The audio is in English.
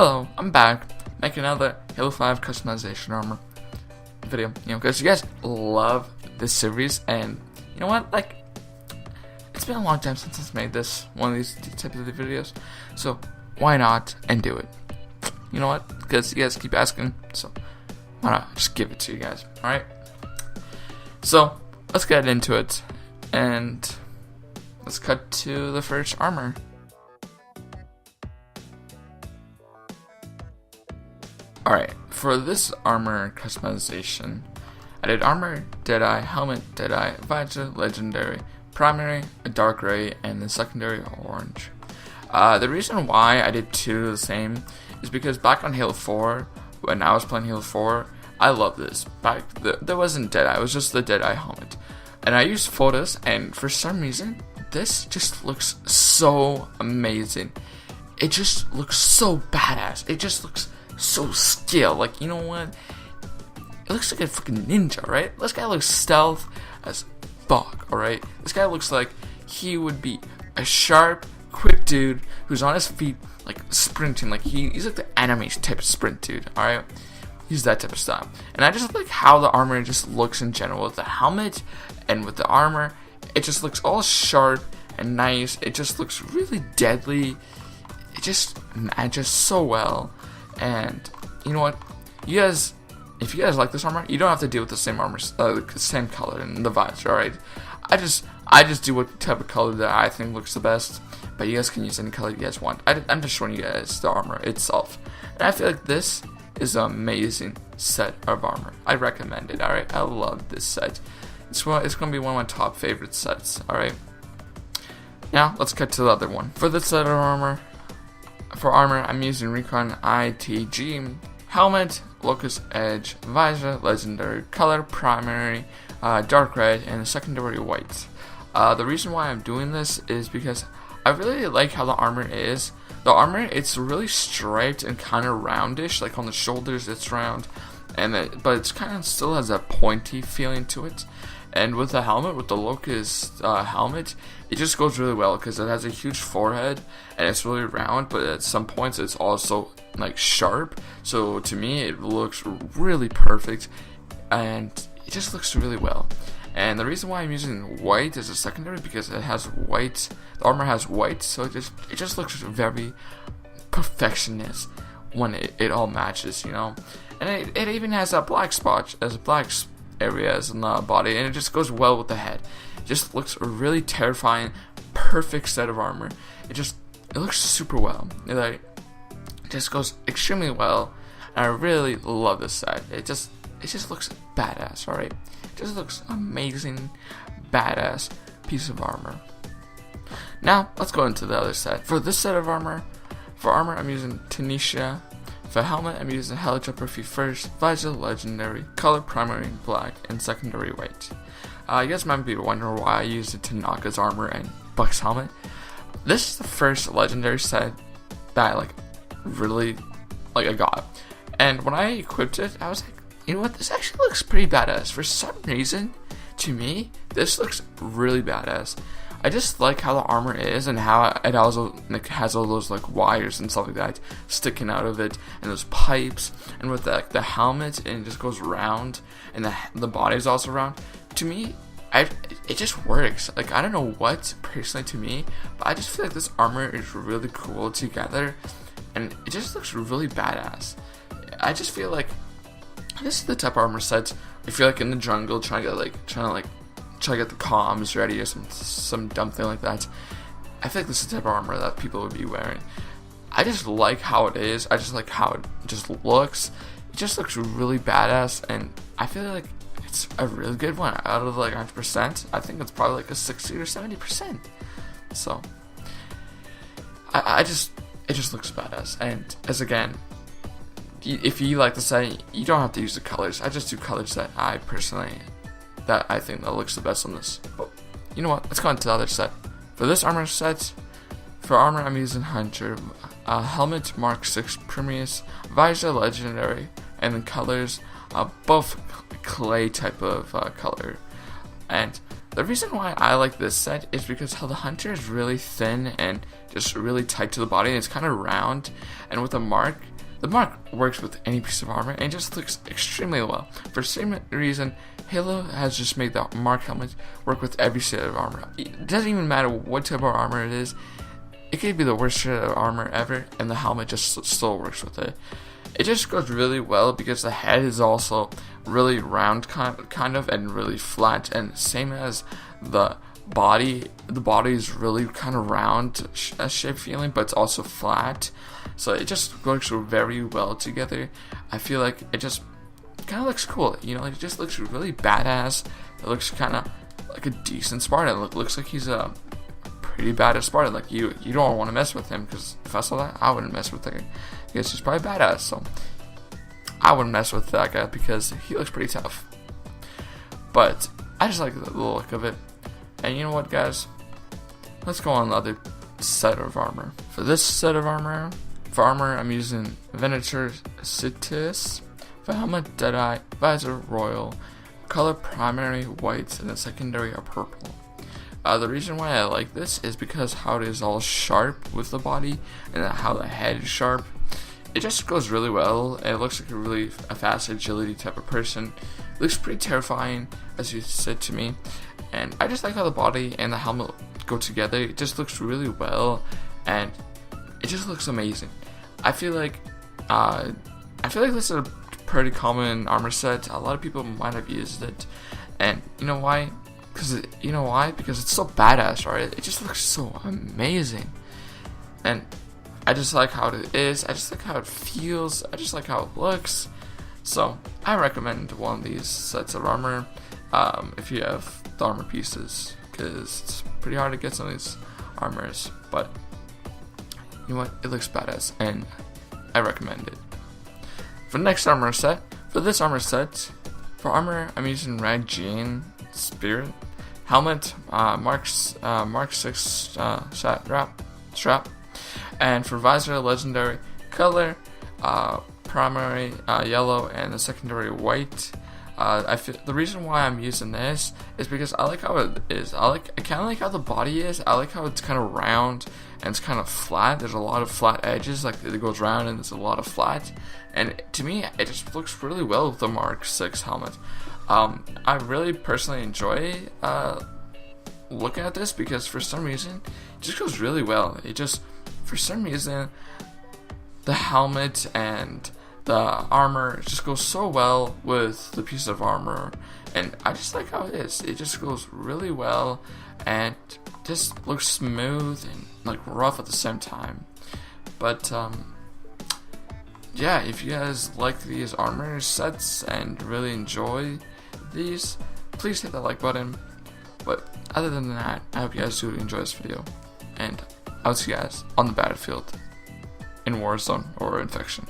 Hello, I'm back, making another Halo 5 customization armor video, because you guys love this series, and you know what, it's been a long time since I've made one of these types of videos, so why not and do it? You know what, because you guys keep asking, so why not just give it to you guys, alright? So, let's get into it, and let's cut to the first armor. Alright, for this armor customization, I did armor, Deadeye, helmet, Deadeye, visor, legendary, primary, a dark gray, and the secondary orange. The reason why I did two of the same is because back on Halo 4, when I was playing Halo 4, I loved this. There wasn't Deadeye, it was just the Deadeye helmet. And I used photos, and for some reason, this just looks so amazing. It just looks so badass. It just looks so skilled. You know what? It looks like a freaking ninja, right? This guy looks stealth as fuck, alright? This guy looks like he would be a sharp, quick dude who's on his feet, sprinting. He's like the anime type of sprint dude, alright? He's that type of style. And I just like how the armor just looks in general. With the helmet and with the armor, it just looks all sharp and nice. It just looks really deadly. It just matches so well. And you know what, if you guys like this armor, you don't have to deal with the same armor, same color and the visor. Alright, I just do what type of color that I think looks the best, but you guys can use any color you guys want. I'm just showing you guys the armor itself, and I feel like this is an amazing set of armor. I recommend it. Alright, I love this set. It's gonna be one of my top favorite sets. Alright, now let's get to the other one. For this set of armor. For armor, I'm using Recon ITG, helmet, Locust Edge, visor, legendary, color, primary, dark red, and secondary white. The reason why I'm doing this is because I really like how the armor is. The armor, it's really striped and kind of roundish, on the shoulders it's round, but it's kind of still has that pointy feeling to it. And with the helmet, with the Locust helmet, it just goes really well because it has a huge forehead and it's really round, but at some points it's also sharp. So to me, it looks really perfect and it just looks really well. And the reason why I'm using white as a secondary because it has white. The armor has white, so it just looks very perfectionist when it all matches, And it even has a black spot as a black areas in the body, and it just goes well with the head. It just looks a really terrifying, perfect set of armor. It looks super well. It just goes extremely well, and I really love this set. It just looks badass. Alright, it just looks amazing, badass piece of armor. Now let's go into the other set. For this set of armor, I'm using Tanisha. For helmet, I'm using Heliotropy first, visor legendary, color primary black, and secondary white. You guys might be wondering why I used Tanaka's armor and Buck's helmet. This is the first legendary set that I got. And when I equipped it, I was like, you know what, this actually looks pretty badass. For some reason, to me, this looks really badass. I just like how the armor is and how it also has all those wires and stuff like that sticking out of it, and those pipes, and with the helmet, and it just goes round, and the body is also round. To me, it just works. I don't know what personally to me, but I just feel like this armor is really cool together, and it just looks really badass. I just feel like this is the type of armor set if you're in the jungle trying to get the comms ready or some dumb thing like that. I think this is the type of armor that people would be wearing. I just like how it is. I just like how it just looks. It just looks really badass, and I feel like it's a really good one. Out of 100%, I think it's probably a 60 or 70%. So it just looks badass. And again, if you like the set, you don't have to use the colors. I just do colors that I think that looks the best on this. But you know what? Let's go into the other set. For this armor set, I'm using Hunter, helmet Mark 6 Primus, visor legendary, and the colors both clay type of color. And The reason why I like this set is because how the Hunter is really thin and just really tight to the body, and it's kind of round, and with the Mark works with any piece of armor and it just looks extremely well. For the same reason, Halo has just made the Mark helmet work with every set of armor. It doesn't even matter what type of armor it is. It could be the worst set of armor ever, and the helmet just still works with it. It just goes really well because the head is also really round kind of and really flat, and same as the body. The body is really kind of round shape feeling, but it's also flat, so it just works very well together. I feel like it just kind of looks cool, you know, it just looks really badass. It looks kind of like a decent Spartan. It looks like he's a pretty badass Spartan. Like you don't want to mess with him, because if I saw that, I wouldn't mess with him because he's probably badass. So I wouldn't mess with that guy because he looks pretty tough. But I just like the look of it. And you know what, guys? Let's go on the other set of armor. For this set of armor, I'm using Venator Citus. For helmet, Deadeye, visor, royal, color primary white, and the secondary are purple. The reason why I like this is because how it is all sharp with the body, and how the head is sharp. It just goes really well. It looks like a fast agility type of person. It looks pretty terrifying, as you said to me. And I just like how the body and the helmet go together. It just looks really well, and it just looks amazing. I feel like this is a pretty common armor set. A lot of people might have used it, and you know why? Because it's so badass, right? It just looks so amazing, and I just like how it is. I just like how it feels. I just like how it looks. So I recommend one of these sets of armor if you have the armor pieces, because it's pretty hard to get some of these armors. But you know what? It looks badass, and I recommend it. For the next armor set, for armor, I'm using Red Jean Spirit. Helmet, Mark 6 strap. And for visor, legendary. Color, primary yellow, and the secondary white. The reason why I'm using this is because I like how it is. I kind of like how the body is. I like how it's kind of round and it's kind of flat. There's a lot of flat edges, like it goes round and there's a lot of flat. And to me, it just looks really well with the Mark 6 helmet. I really personally enjoy looking at this because for some reason, it just goes really well. For some reason, the helmet and the armor just goes so well with the piece of armor, and I just like how it is. It just goes really well and just looks smooth and like rough at the same time. But yeah, if you guys like these armor sets and really enjoy these, please hit that like button. But other than that, I hope you guys do enjoy this video, and I'll see you guys on the battlefield in Warzone or Infection.